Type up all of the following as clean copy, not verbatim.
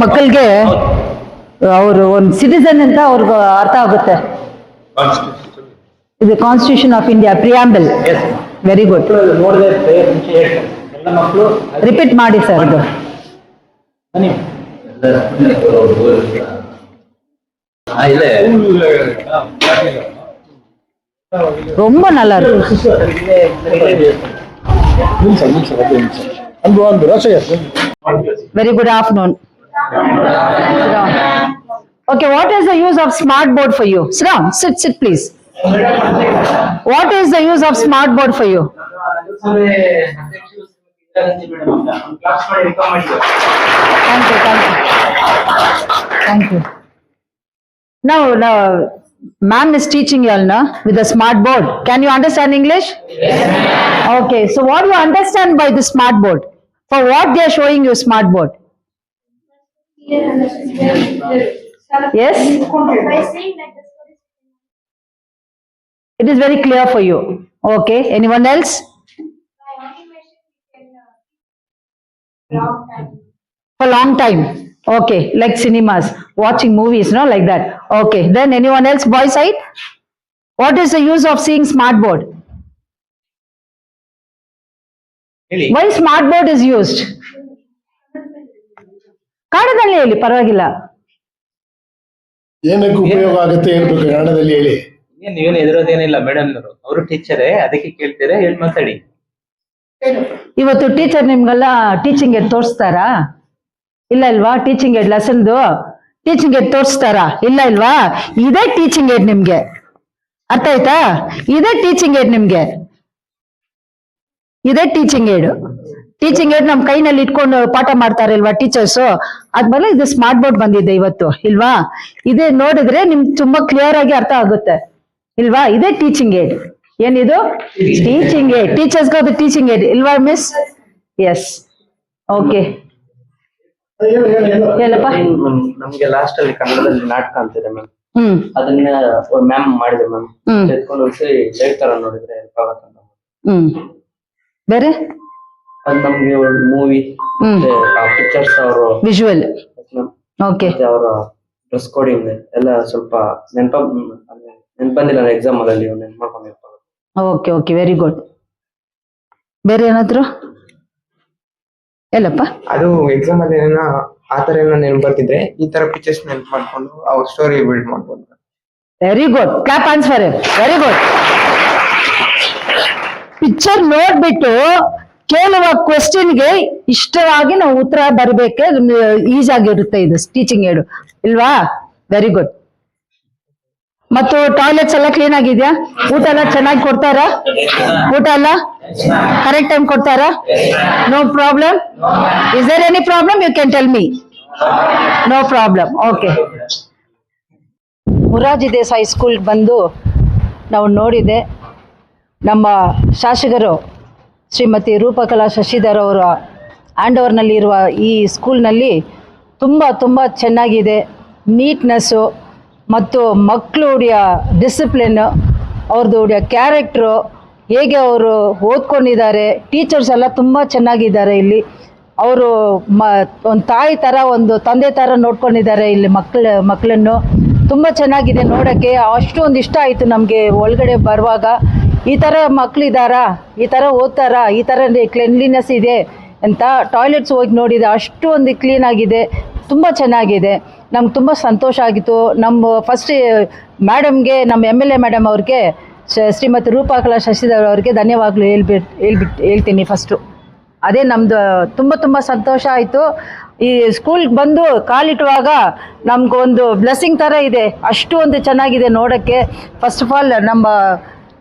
ಮಕ್ಕಳಿಗೆ ಅವರು ಒಂದು ಸಿಟಿಸನ್ ಅಂತ ಅವ್ರಿಗೆ ಅರ್ಥ ಆಗುತ್ತೆ. ಇದು constitution of India preamble. Very good. Repeat ಮಾಡಿ ಸರ್. ಇದು ரொம்ப நல்லா இருக்கு. Very good afternoon. Okay, what is the use of smart board for you? Sit down. Sit please. What is the use of smart board for you? Thank you. Now ma'am is teaching you all now with the smart board. Can you understand English? Yes. Okay, so what do you understand by the smart board? For what they are showing you smart board? Yes? It is very clear for you. Okay, anyone else? For long time. Okay, like cinemas, watching movies, no, like that. Okay, then anyone else, boy side? What is the use of seeing smart board? Really? Why smart board is used? ಕನ್ನಡದಲ್ಲಿ ಹೇಳಿ, ಪರವಾಗಿಲ್ಲ. ಏನಕ್ಕೆ ಉಪಯೋಗ ಆಗುತ್ತೆ ಹೇಳ್ಬೇಕು, ಕನ್ನಡದಲ್ಲಿ ಹೇಳಿ. ನೀವೇನು ಎದುರೋದೇನಿಲ್ಲ ಮೇಡಮ್, ಅವರು ಟೀಚರೇ, ಅದಕ್ಕೆ ಕೇಳ್ತೀರಾ, ಹೇಳಿ ಮಾತಾಡಿ. ಇವತ್ತು ಟೀಚರ್ ನಿಮ್ಗೆಲ್ಲ ಟೀಚಿಂಗ್ ಏಡ್ ತೋರಿಸ್ತಾರಾ? ಇಲ್ಲ ಇಲ್ವಾ? ಟೀಚಿಂಗ್ ಏಡ್ ಲೆಸನ್ದು ಟೀಚಿಂಗ್ ಏಡ್ ತೋರಿಸ್ತಾರಾ? ಇಲ್ಲ ಇಲ್ವಾ? ಇದೇ ಟೀಚಿಂಗ್ ಏಡ್ ನಿಮ್ಗೆ, ಅರ್ಥ ಆಯ್ತಾ? ಇದೇ ಟೀಚಿಂಗ್ ಏಡ್ ನಿಮ್ಗೆ, ಇದೇ ಟೀಚಿಂಗ್ ಏಡ್. ಟೀಚಿಂಗ್ ಏಡ್ ನಮ್ ಕೈನಲ್ಲಿ ಇಟ್ಕೊಂಡು ಪಾಠ ಮಾಡ್ತಾರೆ ಇಲ್ವಾ ಟೀಚರ್ಸು? ಆದ್ಮೇಲೆ ಇದು ಸ್ಮಾರ್ಟ್ ಬೋರ್ಡ್ ಬಂದಿದೆ ಇವತ್ತು, ಇಲ್ವಾ? ಇದೇ ನೋಡಿದ್ರೆ ನಿಮ್ಗೆ ತುಂಬಾ ಕ್ಲಿಯರ್ ಆಗಿ ಅರ್ಥ ಆಗುತ್ತೆ, ಇಲ್ವಾ? ಇದೇ ಟೀಚಿಂಗ್ ಏಡ್. ಏನಿದು? Teaching aid. ಟೀಚರ್ಸ್ಗೆ ಅದು ಟೀಚಿಂಗ್ ಏಡ್, ಇಲ್ವಾ ಮಿಸ್? ಎಸ್. ಓಕೆ, ಹೇಳಪ್ಪ. ನಮ್ಗೆ ಲಾಸ್ಟ್ ಅಲ್ಲಿ ಕನ್ನಡದಲ್ಲಿ ನಾಟಕ ಅಂತಿದೆ ಮ್ಯಾಮ್, ಅದನ್ನ ಮ್ಯಾಮ್ ಮಾಡಿದೆ ಮ್ಯಾಮ್. ಎತ್ಕೊಂಡು ಹೋಗಿ ಹೇಳ್ತಾರ, ನೋಡಿದ್ರೆ ಬೇರೆ ಅದು ನಮ್ಗೆ ಒಂದು ಮೂವಿ ಪಿಕ್ಚರ್ಸ್, ಅವರು ವಿಜುವಲ್. ಓಕೆ, ಅವರ ಡ್ರೆಸ್ ಕೋಡಿಂಗ್ ಎಲ್ಲ ಸ್ವಲ್ಪ ನೆನಪಂದಿಲ್ಲ ಎಕ್ಸಾಮ್ ಅಲ್ಲಿ ನೆನ್ಪು ಮಾಡ್ಕೊಂಡಿರ್ತಾರೆ. Okay okay, very good. ಬೇರೆ ಏನಾದ್ರು ಎಲ್ಲಪ್ಪ? ಅದು ಎಕ್ಸಾಮ್ ಅಲ್ಲಿ ಏನೋ ಆತರ ಏನೋ ನೆನ್ಪು ಬರ್ತಿದ್ರೆ ಈ ತರ ಪಿಕ್ಚರ್ಸ್ ನೆನ್ಪು ಮಾಡ್ಕೊಂಡು ಅವ್ರ ಸ್ಟೋರಿ ಬಿಲ್ಡ್ ಮಾಡ್ಬೋದು. Very good, clap hands for him. Very good. Picture ನೋಡ್ಬಿಟ್ಟು ಕೇಳುವ ಕ್ವೆಶ್ಚನ್ಗೆ ಇಷ್ಟವಾಗಿ ನಾವು ಉತ್ತರ ಬರಬೇಕೆ, ಈಸಿ ಆಗಿರುತ್ತೆ ಇದು ಟೀಚಿಂಗ್ ಏಡು, ಇಲ್ವಾ? Very good. ಮತ್ತು ಟಾಯ್ಲೆಟ್ಸ್ ಎಲ್ಲ ಕ್ಲೀನ್ ಆಗಿದ್ಯಾ? ಊಟ ಎಲ್ಲ ಚೆನ್ನಾಗಿ ಕೊಡ್ತಾರಾ? ಊಟ ಎಲ್ಲ ಕರೆಕ್ಟ್ ಟೈಮ್ ಕೊಡ್ತಾರಾ? No problem? Is there any problem? You can tell me. No problem. Okay. Morarji Desai school ಬಂದು ನಾವು ನೋಡಿದೆ. ನಮ್ಮ ಶಾಸಕರು ಶ್ರೀಮತಿ ರೂಪಕಲಾ ಶಶಿಧರ್ ಅವರ ಹ್ಯಾಂಡ್ ಓವರ್ನಲ್ಲಿ ಇರುವ ಈ ಸ್ಕೂಲ್ನಲ್ಲಿ ತುಂಬ ಚೆನ್ನಾಗಿದೆ. ನೀಟ್ನೆಸ್ಸು ಮತ್ತು ಮಕ್ಕಳುடைய ಡಿಸಿಪ್ಲಿನ್, ಅವ್ರದ್ದುடைய ಕ್ಯಾರೆಕ್ಟ್ರು, ಹೇಗೆ ಅವರು ಓದ್ಕೊಂಡಿದ್ದಾರೆ, ಟೀಚರ್ಸ್ ಎಲ್ಲ ತುಂಬ ಚೆನ್ನಾಗಿದ್ದಾರೆ ಇಲ್ಲಿ. ಅವರು ಒಂದು ತಾಯಿ ಥರ, ಒಂದು ತಂದೆ ಥರ ನೋಡ್ಕೊಂಡಿದ್ದಾರೆ ಇಲ್ಲಿ ಮಕ್ಕಳನ್ನು. ತುಂಬ ಚೆನ್ನಾಗಿದೆ ನೋಡೋಕ್ಕೆ. ಅಷ್ಟೊಂದು ಇಷ್ಟ ಆಯಿತು ನಮಗೆ ಒಳಗಡೆ ಬರುವಾಗ. ಈ ಥರ ಮಕ್ಕಳಿದ್ದಾರಾ, ಈ ಥರ ಓದ್ತಾರಾ, ಈ ಥರ ಕ್ಲೀನ್ಲಿನೆಸ್ ಇದೆ ಅಂತ ಟಾಯ್ಲೆಟ್ಸ್ ಹೋಗಿ ನೋಡಿದೆ. ಅಷ್ಟು ಒಂದು ಕ್ಲೀನಾಗಿದೆ, ತುಂಬ ಚೆನ್ನಾಗಿದೆ. ನಮ್ಗೆ ತುಂಬ ಸಂತೋಷ ಆಗಿತ್ತು. ನಮ್ಮ ಫಸ್ಟ್ ಮೇಡಮ್ಗೆ, ನಮ್ಮ MLA ಮೇಡಮ್ ಅವ್ರಿಗೆ, ಶ್ರೀಮತಿ ರೂಪಕಲಾ ಶಶಿಧರ್ ಅವ್ರಿಗೆ ಧನ್ಯವಾಗಲು ಹೇಳ್ತೀನಿ ಫಸ್ಟು. ಅದೇ ನಮ್ಮದು ತುಂಬ ಸಂತೋಷ ಆಯಿತು. ಈ ಸ್ಕೂಲ್ಗೆ ಬಂದು ಕಾಲಿಟ್ಟುವಾಗ ನಮಗೊಂದು ಬ್ಲೆಸ್ಸಿಂಗ್ ಥರ ಇದೆ. ಅಷ್ಟು ಒಂದು ಚೆನ್ನಾಗಿದೆ ನೋಡೋಕ್ಕೆ. ಫಸ್ಟ್ ಆಫ್ ಆಲ್ ನಮ್ಮ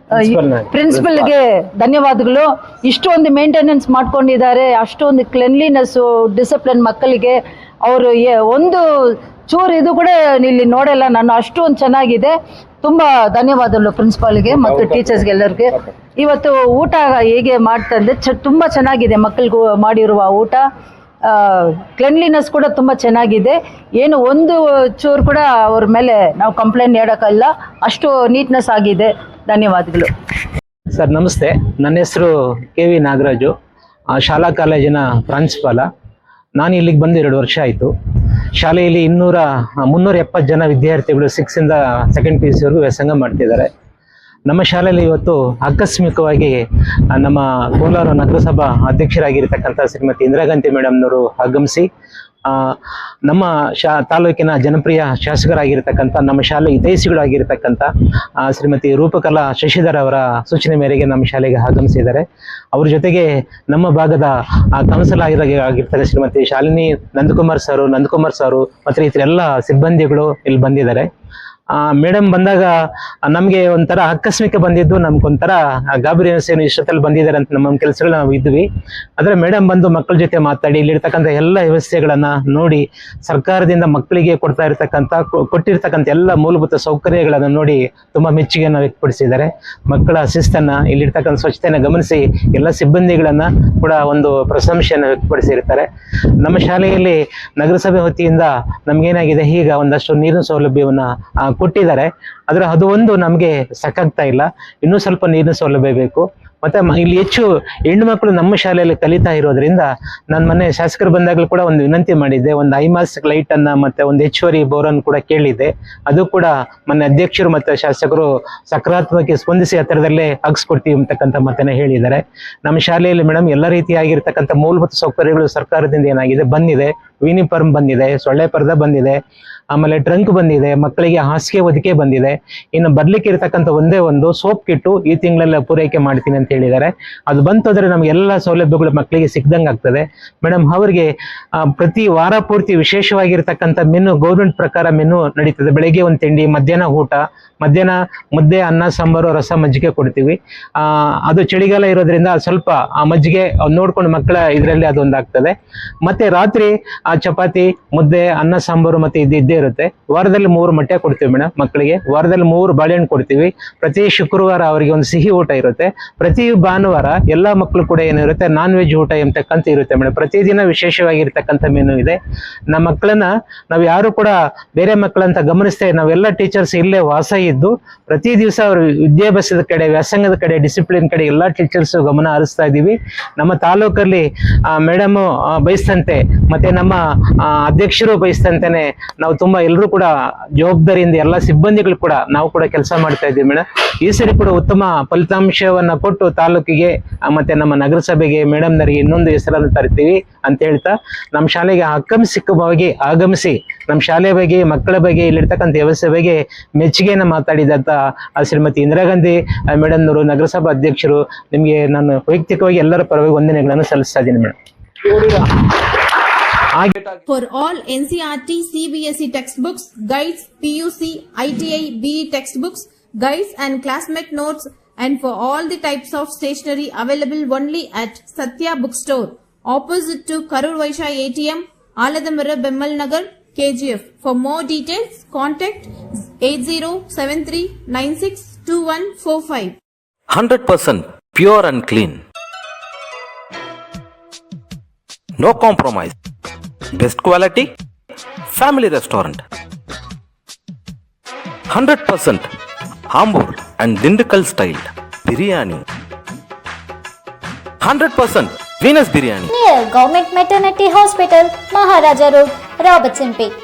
ಪ್ರಿನ್ಸಿಪಲ್ಗೆ ಧನ್ಯವಾದಗಳು. ಇಷ್ಟೊಂದು ಮೇಂಟೆನೆನ್ಸ್ ಮಾಡ್ಕೊಂಡಿದ್ದಾರೆ, ಅಷ್ಟೊಂದು ಕ್ಲೆನ್ಲಿನೆಸ್ಸು, ಡಿಸಿಪ್ಲಿನ್ ಮಕ್ಕಳಿಗೆ. ಅವರು ಒಂದು ಚೂರು ಇದು ಕೂಡ ಇಲ್ಲಿ ನೋಡಲ್ಲ ನಾನು, ಅಷ್ಟೊಂದು ಚೆನ್ನಾಗಿದೆ. ತುಂಬ ಧನ್ಯವಾದಗಳು ಪ್ರಿನ್ಸಿಪಾಲ್ಗೆ ಮತ್ತು ಟೀಚರ್ಸ್ಗೆ ಎಲ್ಲರಿಗೆ. ಇವತ್ತು ಊಟ ಹೇಗೆ ಮಾಡ್ತಂದ್ರೆ ತುಂಬ ಚೆನ್ನಾಗಿದೆ, ಮಕ್ಕಳಿಗೂ ಮಾಡಿರುವ ಊಟ. ಕ್ಲೆನ್ಲಿನೆಸ್ ಕೂಡ ತುಂಬ ಚೆನ್ನಾಗಿದೆ. ಏನು ಒಂದು ಚೂರು ಕೂಡ ಅವ್ರ ಮೇಲೆ ನಾವು ಕಂಪ್ಲೇಂಟ್ ಹೇಳೋಕ್ಕಲ್ಲ, ಅಷ್ಟು ನೀಟ್ನೆಸ್ ಆಗಿದೆ. ಧನ್ಯವಾದಗಳು ಸರ್. ನಮಸ್ತೆ, ನನ್ನ ಹೆಸರು KV ನಾಗರಾಜು, ಶಾಲಾ ಕಾಲೇಜಿನ ಪ್ರಾಂಶುಪಾಲ. ನಾನು ಇಲ್ಲಿಗೆ ಬಂದು 2 ವರ್ಷ ಆಯಿತು. ಶಾಲೆಯಲ್ಲಿ 370 ಜನ ವಿದ್ಯಾರ್ಥಿಗಳು 6 ಇಂದ 2nd PUC ವರೆಗೂ ವ್ಯಾಸಂಗ ಮಾಡ್ತಿದ್ದಾರೆ. ನಮ್ಮ ಶಾಲೆಯಲ್ಲಿ ಇವತ್ತು ಆಕಸ್ಮಿಕವಾಗಿ ನಮ್ಮ ಕೋಲಾರ ನಗರಸಭಾ ಅಧ್ಯಕ್ಷರಾಗಿರ್ತಕ್ಕಂಥ ಶ್ರೀಮತಿ ಇಂದಿರಾ ಗಾಂಧಿ ಮೇಡಮ್ನವರು ಆಗಮಿಸಿ ನಮ್ಮ ತಾಲೂಕಿನ ಜನಪ್ರಿಯ ಶಾಸಕರಾಗಿರ್ತಕ್ಕಂಥ ನಮ್ಮ ಶಾಲೆ ಹಿತೈಷಿಗಳಾಗಿರ್ತಕ್ಕಂಥ ಶ್ರೀಮತಿ ರೂಪಕಲಾ ಶಶಿಧರ್ ಅವರ ಸೂಚನೆ ಮೇರೆಗೆ ನಮ್ಮ ಶಾಲೆಗೆ ಆಗಮಿಸಿದ್ದಾರೆ. ಅವ್ರ ಜೊತೆಗೆ ನಮ್ಮ ಭಾಗದ ಕೌನ್ಸಿಲರ್ ಆಗಿರ್ತಕ್ಕಂಥ ಶ್ರೀಮತಿ ಶಾಲಿನಿ ನಂದಕುಮಾರ್ ಸಾರು ಮತ್ತು ಇತರೆಲ್ಲ ಸಿಬ್ಬಂದಿಗಳು ಇಲ್ಲಿ ಬಂದಿದ್ದಾರೆ. ಮೇಡಮ್ ಬಂದಾಗ ನಮಗೆ ಒಂಥರ ಆಕಸ್ಮಿಕ ಬಂದಿದ್ದು, ನಮ್ಗೊಂಥರ ಗಾಬರಿ ಅನಿಸೇನು ಇಷ್ಟೊತ್ತಲ್ಲಿ ಬಂದಿದ್ದಾರೆ ಅಂತ ನಮ್ಮ ಕೆಲಸಗಳು ನಾವು ಇದ್ವಿ. ಆದರೆ ಮೇಡಮ್ ಬಂದು ಮಕ್ಕಳ ಜೊತೆ ಮಾತಾಡಿ ಇಲ್ಲಿರ್ತಕ್ಕಂಥ ಎಲ್ಲ ವ್ಯವಸ್ಥೆಗಳನ್ನ ನೋಡಿ, ಸರ್ಕಾರದಿಂದ ಮಕ್ಕಳಿಗೆ ಕೊಟ್ಟಿರ್ತಕ್ಕಂಥ ಎಲ್ಲ ಮೂಲಭೂತ ಸೌಕರ್ಯಗಳನ್ನು ನೋಡಿ ತುಂಬಾ ಮೆಚ್ಚುಗೆಯನ್ನು ವ್ಯಕ್ತಪಡಿಸಿದ್ದಾರೆ. ಮಕ್ಕಳ ಶಿಸ್ತನ್ನ, ಇಲ್ಲಿರ್ತಕ್ಕಂಥ ಸ್ವಚ್ಛತೆಯನ್ನು ಗಮನಿಸಿ ಎಲ್ಲ ಸಿಬ್ಬಂದಿಗಳನ್ನ ಕೂಡ ಒಂದು ಪ್ರಶಂಸೆಯನ್ನು ವ್ಯಕ್ತಪಡಿಸಿರ್ತಾರೆ. ನಮ್ಮ ಶಾಲೆಯಲ್ಲಿ ನಗರಸಭೆ ವತಿಯಿಂದ ನಮ್ಗೇನಾಗಿದೆ, ಈಗ ಒಂದಷ್ಟು ನೀರಿನ ಸೌಲಭ್ಯವನ್ನ ಕೊಟ್ಟಿದ್ದಾರೆ. ಆದ್ರೆ ಅದು ಒಂದು ನಮಗೆ ಸಾಕಾಗ್ತಾ ಇಲ್ಲ, ಇನ್ನೂ ಸ್ವಲ್ಪ ನೀರಿನ ಸೌಲಭ್ಯ ಬೇಕು. ಮತ್ತೆ ಇಲ್ಲಿ ಹೆಚ್ಚು ಹೆಣ್ಣು ಮಕ್ಕಳು ನಮ್ಮ ಶಾಲೆಯಲ್ಲಿ ಕಲಿತಾ ಇರೋದ್ರಿಂದ ನಾನು ಮೊನ್ನೆ ಶಾಸಕರು ಬಂದಾಗಲೂ ಕೂಡ ಒಂದು ವಿನಂತಿ ಮಾಡಿದ್ದೆ, ಒಂದು ಐಮಾಸ್ ಲೈಟ್ ಅನ್ನ ಮತ್ತೆ ಒಂದು ಹೆಚ್ಚುವರಿ ಬೋರನ್ನು ಕೂಡ ಕೇಳಿದ್ದೆ. ಅದು ಕೂಡ ಮೊನ್ನೆ ಅಧ್ಯಕ್ಷರು ಮತ್ತೆ ಶಾಸಕರು ಸಕಾರಾತ್ಮಕವಾಗಿ ಸ್ಪಂದಿಸಿ ಹತ್ತಿರದಲ್ಲೇ ಹಾಕ್ಸ್ಕೊಡ್ತೀವಿ ಅಂತಕ್ಕಂಥ ಮಾತನ್ನ ಹೇಳಿದ್ದಾರೆ. ನಮ್ಮ ಶಾಲೆಯಲ್ಲಿ ಮೇಡಮ್ ಎಲ್ಲ ರೀತಿಯಾಗಿರ್ತಕ್ಕಂಥ ಮೂಲಭೂತ ಸೌಕರ್ಯಗಳು ಸರ್ಕಾರದಿಂದ ಏನಾಗಿದೆ ಬಂದಿದೆ. ಯೂನಿಫಾರ್ಮ್ ಬಂದಿದೆ, ಸೊಳ್ಳೆ ಪರ್ದ ಬಂದಿದೆ, ಆಮೇಲೆ ಟ್ರಂಕ್ ಬಂದಿದೆ, ಮಕ್ಕಳಿಗೆ ಹಾಸಿಗೆ ಹೊದಿಕೆ ಬಂದಿದೆ. ಇನ್ನು ಬರ್ಲಿಕ್ಕೆ ಇರತಕ್ಕಂಥ ಒಂದೇ ಒಂದು ಸೋಪ್ ಕಿಟ್ಟು ಈ ತಿಂಗಳೆಲ್ಲ ಪೂರೈಕೆ ಮಾಡ್ತೀನಿ ಅಂತ ಹೇಳಿದ್ದಾರೆ. ಅದು ಬಂತಂದ್ರೆ ನಮ್ಗೆ ಎಲ್ಲ ಸೌಲಭ್ಯಗಳು ಮಕ್ಕಳಿಗೆ ಸಿಕ್ದಂಗೆ ಆಗ್ತದೆ. ಮೇಡಮ್ ಅವರಿಗೆ ಪ್ರತಿ ವಾರ ಪೂರ್ತಿ ವಿಶೇಷವಾಗಿರ್ತಕ್ಕಂಥ ಮೆನು, ಗೌರ್ಮೆಂಟ್ ಪ್ರಕಾರ ಮೆನು ನಡೀತದೆ. ಬೆಳಗ್ಗೆ ಒಂದು ತಿಂಡಿ, ಮಧ್ಯಾಹ್ನ ಊಟ, ಮಧ್ಯಾಹ್ನ ಮುದ್ದೆ, ಅನ್ನ, ಸಾಂಬಾರು, ರಸ, ಮಜ್ಜಿಗೆ ಕೊಡ್ತೀವಿ. ಅದು ಚಳಿಗಾಲ ಇರೋದ್ರಿಂದ ಸ್ವಲ್ಪ ಆ ಮಜ್ಜಿಗೆ ನೋಡ್ಕೊಂಡು ಮಕ್ಕಳ ಇದರಲ್ಲಿ ಅದೊಂದಾಗ್ತದೆ. ಮತ್ತೆ ರಾತ್ರಿ ಚಪಾತಿ, ಮುದ್ದೆ, ಅನ್ನ, ಸಾಂಬಾರು ಮತ್ತೆ ಇದ್ದೇ ಇರುತ್ತೆ. ವಾರದಲ್ಲಿ 3 ಮೊಟ್ಟೆ ಕೊಡ್ತೀವಿ ಮೇಡಮ್ ಮಕ್ಕಳಿಗೆ. ವಾರದಲ್ಲಿ 3 ಬಾಳೆಹಣ್ಣು ಕೊಡ್ತೀವಿ. ಪ್ರತಿ ಶುಕ್ರವಾರ ಅವರಿಗೆ ಒಂದು ಸಿಹಿ ಊಟ ಇರುತ್ತೆ. ಪ್ರತಿ ಭಾನುವಾರ ಎಲ್ಲಾ ಮಕ್ಕಳು ಕೂಡ ಏನಿರುತ್ತೆ, ನಾನ್ ವೆಜ್ ಊಟ ಎಂಬತಕ್ಕಂತ ಇರುತ್ತೆ ಮೇಡಮ್. ಪ್ರತಿದಿನ ವಿಶೇಷವಾಗಿರ್ತಕ್ಕಂಥ ಮೆನು ಇದೆ. ನಮ್ಮ ಮಕ್ಕಳನ್ನ ನಾವು ಯಾರು ಕೂಡ ಬೇರೆ ಮಕ್ಕಳಂತ ಗಮನಿಸ್ತೇವೆ. ನಾವೆಲ್ಲ ಟೀಚರ್ಸ್ ಇಲ್ಲೇ ವಾಸ ಇದ್ದು ಪ್ರತಿ ದಿವಸ ಅವರು ವಿದ್ಯಾಭ್ಯಾಸದ ಕಡೆ, ವ್ಯಾಸಂಗದ ಕಡೆ, ಡಿಸಿಪ್ಲಿನ್ ಕಡೆ ಎಲ್ಲಾ ಟೀಚರ್ಸ್ ಗಮನ ಹರಿಸ್ತಾ ಇದ್ದೀವಿ. ನಮ್ಮ ತಾಲೂಕಲ್ಲಿ ಮೇಡಮ್ ಬಯಸ್ತಂತೆ ಮತ್ತೆ ನಮ್ಮ ಅಧ್ಯಕ್ಷರು ಬಯಸ್ತಂತೆನೆ ನಾವು ತುಂಬಾ ಎಲ್ಲರೂ ಕೂಡ ಜವಾಬ್ದಾರಿಯಿಂದ ಎಲ್ಲ ಸಿಬ್ಬಂದಿಗಳು ಕೂಡ ನಾವು ಕೂಡ ಕೆಲಸ ಮಾಡ್ತಾ ಇದ್ದೀವಿ ಮೇಡಮ್. ಈ ಸರಿ ಕೂಡ ಉತ್ತಮ ಫಲಿತಾಂಶವನ್ನ ಕೊಟ್ಟು ತಾಲೂಕಿಗೆ ಮತ್ತೆ ನಮ್ಮ ನಗರಸಭೆಗೆ ಮೇಡಮ್ನರಿಗೆ ಇನ್ನೊಂದು ಹೆಸರನ್ನು ತರ್ತೀವಿ ಅಂತ ಹೇಳ್ತಾ ನಮ್ಮ ಶಾಲೆಗೆ ಆಕಸ್ಮಿಕವಾಗಿ ಆಗಮಿಸಿ ನಮ್ಮ ಶಾಲೆ ಬಗ್ಗೆ, ಮಕ್ಕಳ ಬಗ್ಗೆ, ಇಲ್ಲಿರ್ತಕ್ಕಂಥ ವ್ಯವಸ್ಥೆ ಬಗ್ಗೆ ಮೆಚ್ಚುಗೆಯನ್ನು ಮಾತಾಡಿದಂತ ಶ್ರೀಮತಿ ಇಂದಿರಾ ಗಾಂಧಿ ಮೇಡಮ್ನವರು, ನಗರಸಭಾ ಅಧ್ಯಕ್ಷರು, ನಿಮಗೆ ನಾನು ವೈಯಕ್ತಿಕವಾಗಿ ಎಲ್ಲರ ಪರವಾಗಿ ವಂದನೆಗಳನ್ನು ಸಲ್ಲಿಸ್ತಾ ಇದ್ದೀನಿ madam. For all NCERT, CBSE textbooks, guides, PUC, ITI, BE textbooks, guides and classmate notes, and for all the types of stationery available only at Satya Bookstore, opposite to Karur Vaishya ATM, Aladamara, Bemmal Nagar, KGF. For more details, contact 8073962145. 100% pure and clean. No compromise. Best quality, family restaurant. 100% Hambur and Dindukal style biryani. 100% Venus biryani. Near Government Maternity Hospital, Maharaja Road, Robertson Peak.